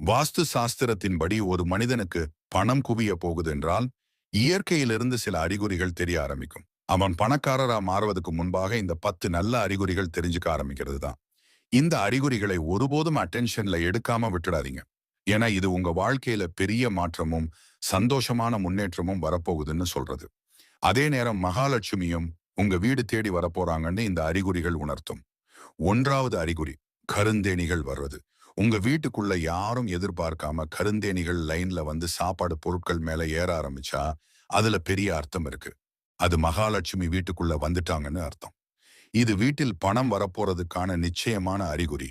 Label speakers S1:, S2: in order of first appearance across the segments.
S1: வாஸ்து சாஸ்திரத்தின்படி ஒரு மனிதனுக்கு பணம் குவிய போகுது என்றால் இயற்கையிலிருந்து சில அறிகுறிகள் தெரிய ஆரம்பிக்கும். அவன் பணக்காரரா மாறுவதற்கு முன்பாக இந்த 10 நல்ல அறிகுறிகள் தெரிஞ்சுக்க ஆரம்பிக்கிறது தான். இந்த அறிகுறிகளை ஒருபோதும் அட்டென்ஷன்ல எடுக்காம விட்டுடாதீங்க. ஏன்னா இது உங்க வாழ்க்கையில பெரிய மாற்றமும் சந்தோஷமான முன்னேற்றமும் வரப்போகுதுன்னு சொல்றது. அதே நேரம் மகாலட்சுமியும் உங்க வீடு தேடி வரப்போறாங்கன்னு இந்த அறிகுறிகள் உணர்த்தும். ஒன்றாவது அறிகுறி, கருந்தேனிகள் வர்றது. உங்க வீட்டுக்குள்ள யாரும் எதிர்பார்க்காம கருந்தேனிகள் லைன்ல வந்து சாப்பாடு பொருட்கள் மேல ஏற ஆரம்பிச்சா அதுல பெரிய அர்த்தம் இருக்கு. அது மகாலட்சுமி வீட்டுக்குள்ள வந்துட்டாங்கன்னு அர்த்தம். இது வீட்டில் பணம் வரப்போறதுக்கான நிச்சயமான அறிகுறி.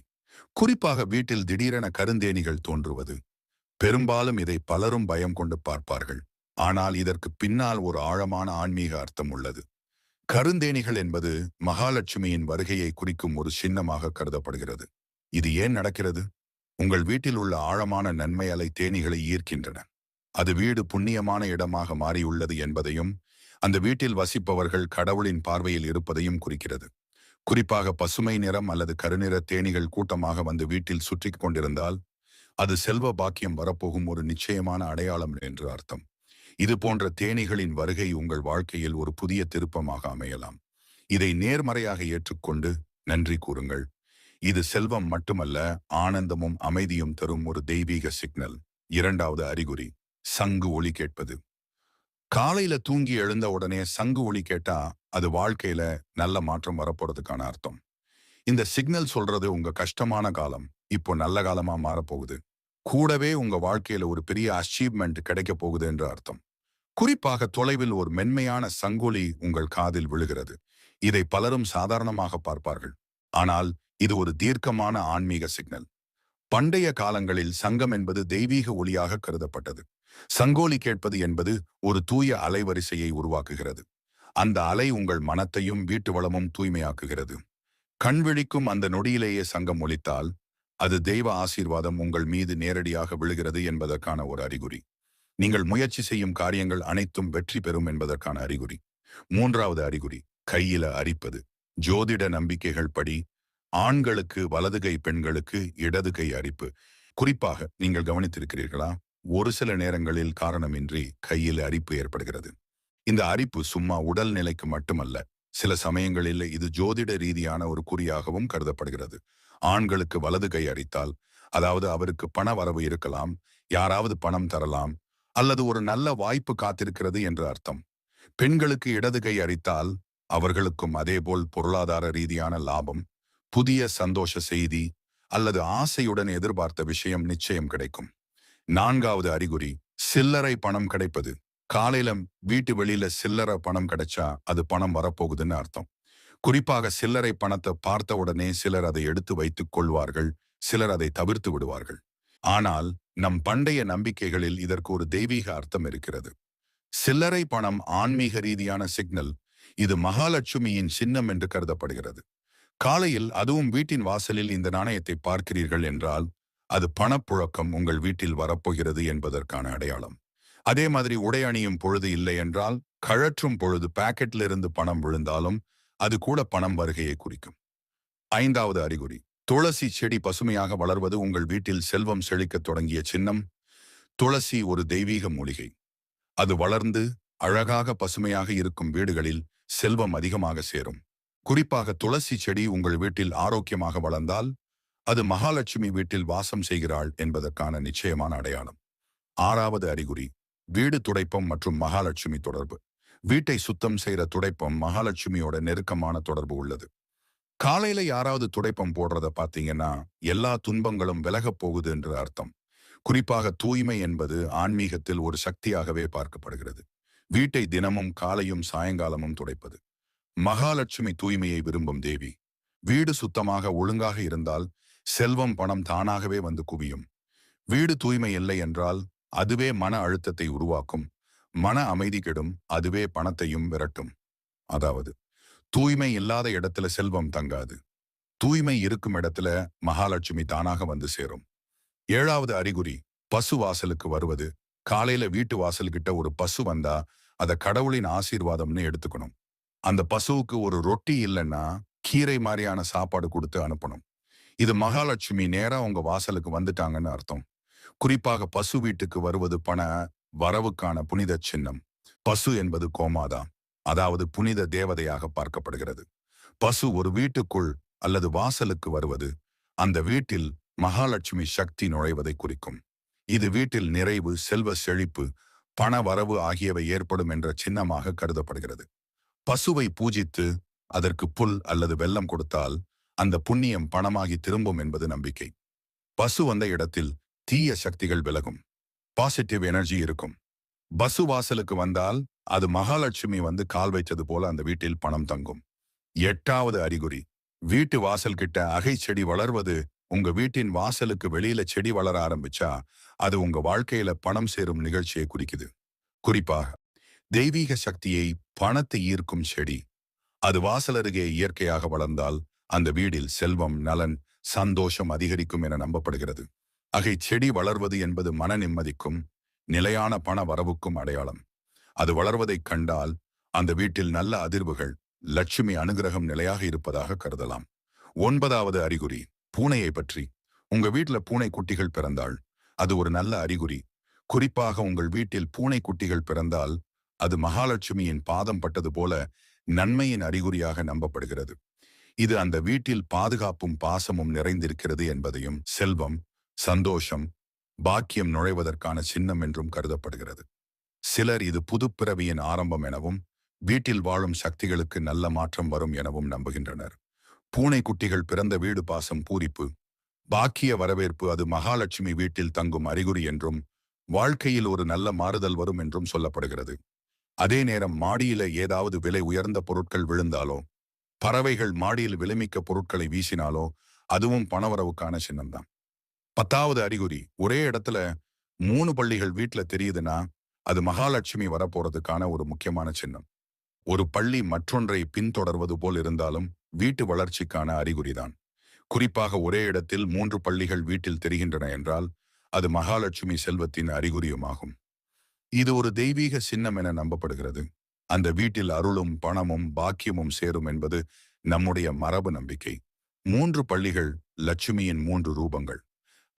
S1: குறிப்பாக வீட்டில் திடீரென கருந்தேனிகள் தோன்றுவது. பெரும்பாலும் இதை பலரும் பயம் கொண்டு பார்ப்பார்கள். ஆனால் இதற்கு பின்னால் ஒரு ஆழமான ஆன்மீக அர்த்தம் உள்ளது. கருந்தேனிகள் என்பது மகாலட்சுமியின் வருகையை குறிக்கும் ஒரு சின்னமாக கருதப்படுகிறது. இது ஏன் நடக்கிறது? உங்கள் வீட்டில் உள்ள ஆழமான நன்மை அலை தேனீகளை ஈர்க்கின்றன. அது வீடு புண்ணியமான இடமாக மாறியுள்ளது என்பதையும் அந்த வீட்டில் வசிப்பவர்கள் கடவுளின் பார்வையில் இருப்பதையும் குறிக்கிறது. குறிப்பாக பசுமை நிறம் அல்லது கருநிற தேனீகள் கூட்டமாக வந்து வீட்டில் சுற்றி கொண்டிருந்தால் அது செல்வ பாக்கியம் வரப்போகும் ஒரு நிச்சயமான அடையாளம் என்று அர்த்தம். இது போன்ற தேனீகளின் வருகை உங்கள் வாழ்க்கையில் ஒரு புதிய திருப்பமாக அமையலாம். இதை நேர்மறையாக ஏற்றுக்கொண்டு நன்றி கூறுங்கள். இது செல்வம் மட்டுமல்ல, ஆனந்தமும் அமைதியும் தரும் ஒரு தெய்வீக சிக்னல். இரண்டாவது அறிகுறி, சங்கு ஒலி கேட்பது. காலையில தூங்கி எழுந்த உடனே சங்கு ஒலி கேட்டா அது வாழ்க்கையில நல்ல மாற்றம் வரப்போறதுக்கான அர்த்தம். இந்த சிக்னல் சொல்றது உங்க கஷ்டமான காலம் இப்போ நல்ல காலமா மாறப்போகுது. கூடவே உங்க வாழ்க்கையில ஒரு பெரிய அச்சீவ்மெண்ட் கிடைக்க போகுது என்று அர்த்தம். குறிப்பாக தொலைவில் ஒரு மென்மையான சங்கொலி உங்கள் காதில் விழுகிறது. இதை பலரும் சாதாரணமாக பார்ப்பார்கள். ஆனால் இது ஒரு தீர்க்கமான ஆன்மீக சிக்னல். பண்டைய காலங்களில் சங்கம் என்பது தெய்வீக ஒலியாக கருதப்பட்டது. சங்கோலி கேட்பது என்பது ஒரு தூய அலைவரிசையை உருவாக்குகிறது. அந்த அலை உங்கள் மனத்தையும் வீட்டு வளமும் தூய்மையாக்குகிறது. கண் விழிக்கும் அந்த நொடியிலேயே சங்கம் ஒலித்தால் அது தெய்வ ஆசீர்வாதம் உங்கள் மீது நேரடியாக விழுகிறது என்பதற்கான ஒரு அறிகுறி. நீங்கள் முயற்சி செய்யும் காரியங்கள் அனைத்தும் வெற்றி பெறும் என்பதற்கான அறிகுறி. மூன்றாவது அறிகுறி, கையில அரிப்பது. ஜோதிட நம்பிக்கைகள் படி ஆண்களுக்கு வலது கை, பெண்களுக்கு இடது கை அரிப்பு. குறிப்பாக நீங்கள் கவனித்திருக்கிறீர்களா? ஒரு சில நேரங்களில் காரணமின்றி கையில் அரிப்பு ஏற்படுகிறது. இந்த அரிப்பு சும்மா உடல் நிலைக்கு மட்டுமல்ல, சில சமயங்களில் இது ஜோதிட ரீதியான ஒரு குறியாகவும் கருதப்படுகிறது. ஆண்களுக்கு வலது கை அரித்தால் அதாவது அவருக்கு பண வரவு இருக்கலாம், யாராவது பணம் தரலாம் அல்லது ஒரு நல்ல வாய்ப்பு காத்திருக்கிறது என்று அர்த்தம். பெண்களுக்கு இடது கை அரித்தால் அவர்களுக்கும் அதேபோல் பொருளாதார ரீதியான லாபம், புதிய சந்தோஷ செய்தி அல்லது ஆசையுடன் எதிர்பார்த்த விஷயம் நிச்சயம் கிடைக்கும். நான்காவது அறிகுறி, சில்லறை பணம் கிடைப்பது. காலையில வீட்டு வெளியில சில்லறை பணம் கிடைச்சா அது பணம் வரப்போகுதுன்னு அர்த்தம். குறிப்பாக சில்லறை பணத்தை பார்த்த உடனே சிலர் அதை எடுத்து வைத்துக் கொள்வார்கள், சிலர் அதை தவிர்த்து விடுவார்கள். ஆனால் நம் பண்டைய நம்பிக்கைகளில் இதற்கு ஒரு தெய்வீக அர்த்தம் இருக்கிறது. சில்லறை பணம் ஆன்மீக ரீதியான சிக்னல். இது மகாலட்சுமியின் சின்னம் என்று கருதப்படுகிறது. காலையில் அதுவும் வீட்டின் வாசலில் இந்த நாணயத்தை பார்க்கிறீர்கள் என்றால் அது பணப்புழக்கம் உங்கள் வீட்டில் வரப்போகிறது என்பதற்கான அடையாளம். அதே மாதிரி உடை அணியும் பொழுது இல்லை என்றால், கழற்றும் பொழுது பாக்கெட்ல இருந்து பணம் விழுந்தாலும் அது கூட பணம் வருகையை குறிக்கும். ஐந்தாவது அறிகுறி, துளசி செடி பசுமையாக வளர்வது உங்கள் வீட்டில் செல்வம் செழிக்கத் தொடங்கிய சின்னம். துளசி ஒரு தெய்வீக மூலிகை. அது வளர்ந்து அழகாக பசுமையாக இருக்கும் வீடுகளில் செல்வம் அதிகமாக சேரும். குறிப்பாக துளசி செடி உங்கள் வீட்டில் ஆரோக்கியமாக வளர்ந்தால் அது மகாலட்சுமி வீட்டில் வாசம் செய்கிறாள் என்பதற்கான நிச்சயமான அடையாளம். ஆறாவது அறிகுறி, வீடு துடைப்பம் மற்றும் மகாலட்சுமி தொடர்பு. வீட்டை சுத்தம் செய்கிற துடைப்பம் மகாலட்சுமியோட நெருக்கமான தொடர்பு உள்ளது. காலையில யாராவது துடைப்பம் போடுறத பார்த்தீங்கன்னா எல்லா துன்பங்களும் விலகப் போகுது என்று அர்த்தம். குறிப்பாக தூய்மை என்பது ஆன்மீகத்தில் ஒரு சக்தியாகவே பார்க்கப்படுகிறது. வீட்டை தினமும் காலையும் சாயங்காலமும் துடைப்பது. மகாலட்சுமி தூய்மையை விரும்பும் தேவி. வீடு சுத்தமாக ஒழுங்காக இருந்தால் செல்வம் பணம் தானாகவே வந்து குவியும். வீடு தூய்மை இல்லை என்றால் அதுவே மன அழுத்தத்தை உருவாக்கும். மன அமைதி கெடும், அதுவே பணத்தையும் விரட்டும். அதாவது தூய்மை இல்லாத இடத்துல செல்வம் தங்காது. தூய்மை இருக்கும் இடத்துல மகாலட்சுமி தானாக வந்து சேரும். ஏழாவது அறிகுறி, பசு வாசலுக்கு வருவது. காலையில வீட்டு வாசல்கிட்ட ஒரு பசு வந்தா அத கடவுளின் ஆசீர்வாதம்னு எடுத்துக்கணும். அந்த பசுவுக்கு ஒரு ரொட்டி இல்லைன்னா கீரை மாதிரியான சாப்பாடு கொடுத்து அனுப்பணும். இது மகாலட்சுமி நேரா உங்க வாசலுக்கு வந்துட்டாங்கன்னு அர்த்தம். குறிப்பாக பசு வீட்டுக்கு வருவது பண வரவுக்கான புனித சின்னம். பசு என்பது கோமாதா, அதாவது புனித தேவதையாக பார்க்கப்படுகிறது. பசு ஒரு வீட்டுக்குள் அல்லது வாசலுக்கு வருவது அந்த வீட்டில் மகாலட்சுமி சக்தி நுழைவதை குறிக்கும். இது வீட்டில் நிறைவு, செல்வ செழிப்பு, பண வரவு ஆகியவை ஏற்படும் என்ற சின்னமாக கருதப்படுகிறது. பசுவை பூஜித்து அதற்கு புல் அல்லது வெல்லம் கொடுத்தால் அந்த புண்ணியம் பணமாகி திரும்பும் என்பது நம்பிக்கை. பசு வந்த இடத்தில் தீய சக்திகள் விலகும், பாசிட்டிவ் எனர்ஜி இருக்கும். பசு வாசலுக்கு வந்தால் அது மகாலட்சுமி வந்து கால் வைத்தது போல அந்த வீட்டில் பணம் தங்கும். 8வது அறிகுறி, வீட்டு வாசல் கிட்ட அகை செடி வளர்வது. உங்க வீட்டின் வாசலுக்கு வெளியில செடி வளர ஆரம்பிச்சா அது உங்க வாழ்க்கையில பணம் சேரும் நிகழ்ச்சியை குறிக்குது. குறிப்பாக தெய்வீக சக்தியை, பணத்தை ஈர்க்கும் செடி அது வாசல் அருகே இயற்கையாக வளர்ந்தால் அந்த வீடில் செல்வம், நலன், சந்தோஷம் அதிகரிக்கும் என நம்பப்படுகிறது. அகை செடி வளர்வது என்பது மன நிம்மதிக்கும் நிலையான பண வரவுக்கும் அடையாளம். அது வளர்வதைக் கண்டால் அந்த வீட்டில் நல்ல அதிர்வுகள், லட்சுமி அனுகிரகம் நிலையாக இருப்பதாக கருதலாம். 9வது அறிகுறி, பூனையை பற்றி. உங்க வீட்டுல பூனை குட்டிகள் பிறந்தால் அது ஒரு நல்ல அறிகுறி. குறிப்பாக உங்கள் வீட்டில் பூனை குட்டிகள் பிறந்தால் அது மகாலட்சுமியின் பாதம் பட்டது போல நன்மையின் அறிகுறியாக நம்பப்படுகிறது. இது அந்த வீட்டில் பாதுகாப்பும் பாசமும் நிறைந்திருக்கிறது என்பதையும், செல்வம், சந்தோஷம், பாக்கியம் நுழைவதற்கான சின்னம் என்றும் கருதப்படுகிறது. சிலர் இது புதுப்பிறவியின் ஆரம்பம் எனவும், வீட்டில் வாழும் சக்திகளுக்கு நல்ல மாற்றம் வரும் எனவும் நம்புகின்றனர். பூனை குட்டிகள் பிறந்த வீடு பாசம், பூரிப்பு, பாக்கிய வரவேற்பு, அது மகாலட்சுமி வீட்டில் தங்கும் அறிகுறி என்றும், வாழ்க்கையில் ஒரு நல்ல மாறுதல் வரும் என்றும் சொல்லப்படுகிறது. அதே நேரம் மாடியில ஏதாவது விலை உயர்ந்த பொருட்கள் விழுந்தாலோ, பறவைகள் மாடியில் விலைமிக்க பொருட்களை வீசினாலோ அதுவும் பணவரவுக்கான சின்னம்தான். 10வது அறிகுறி, ஒரே இடத்துல 3 பள்ளிகள் வீட்டுல தெரியுதுன்னா அது மகாலட்சுமி வரப்போறதுக்கான ஒரு முக்கியமான சின்னம். ஒரு பள்ளி மற்றொன்றை பின்தொடர்வது போல் இருந்தாலும் வீட்டு வளர்ச்சிக்கான அறிகுறிதான். குறிப்பாக ஒரே இடத்தில் 3 பள்ளிகள் வீட்டில் தெரிகின்றன என்றால் அது மகாலட்சுமி செல்வத்தின் அறிகுறியுமாகும். இது ஒரு தெய்வீக சின்னம் என நம்பப்படுகிறது. அந்த வீட்டில் அருளும், பணமும், பாக்கியமும் சேரும் என்பது நம்முடைய மரபு நம்பிக்கை. 3 பள்ளிகள் லட்சுமியின் 3 ரூபங்கள்.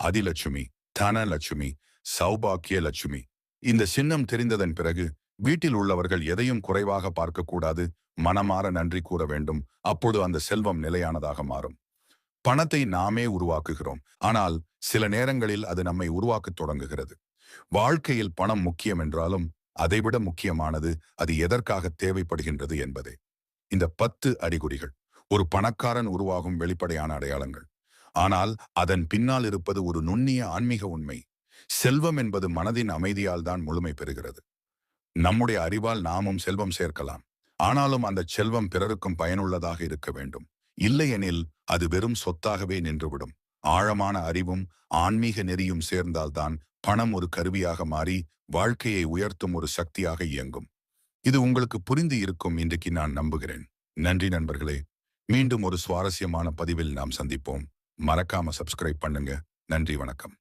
S1: அதிலட்சுமி, தனலட்சுமி, சௌபாக்கிய லட்சுமி. இந்த சின்னம் தெரிந்ததன் பிறகு வீட்டில் உள்ளவர்கள் எதையும் குறைவாக பார்க்கக்கூடாது, மனமாற நன்றி கூற வேண்டும். அப்போது அந்த செல்வம் நிலையானதாக மாறும். பணத்தை நாமே உருவாக்குகிறோம், ஆனால் சில நேரங்களில் அது நம்மை உருவாக்கத் தொடங்குகிறது. வாழ்க்கையில் பணம் முக்கியம் என்றாலும் அதைவிட முக்கியமானது அது எதற்காக தேவைப்படுகின்றது என்பதே. இந்த 10 அறிகுறிகள் ஒரு பணக்காரன் உருவாகும் வெளிப்படையான அடையாளங்கள். ஆனால் அதன் பின்னால் இருப்பது ஒரு நுண்ணிய ஆன்மீக உண்மை. செல்வம் என்பது மனதின் அமைதியால் தான் முழுமை பெறுகிறது. நம்முடைய அறிவால் நாமும் செல்வம் சேர்க்கலாம், ஆனாலும் அந்த செல்வம் பிறருக்கும் பயனுள்ளதாக இருக்க வேண்டும். இல்லையெனில் அது வெறும் சொத்தாகவே நின்றுவிடும். ஆழமான அறிவும் ஆன்மீக நெறியும் சேர்ந்தால்தான் பணம் ஒரு கருவியாக மாறி வாழ்க்கையை உயர்த்தும் ஒரு சக்தியாக இயங்கும். இது உங்களுக்கு புரிந்து இருக்கும் இன்றைக்கு நான் நம்புகிறேன். நன்றி நண்பர்களே. மீண்டும் ஒரு சுவாரஸ்யமான பதிவில் நாம் சந்திப்போம். மறக்காம சப்ஸ்கிரைப் பண்ணுங்க. நன்றி, வணக்கம்.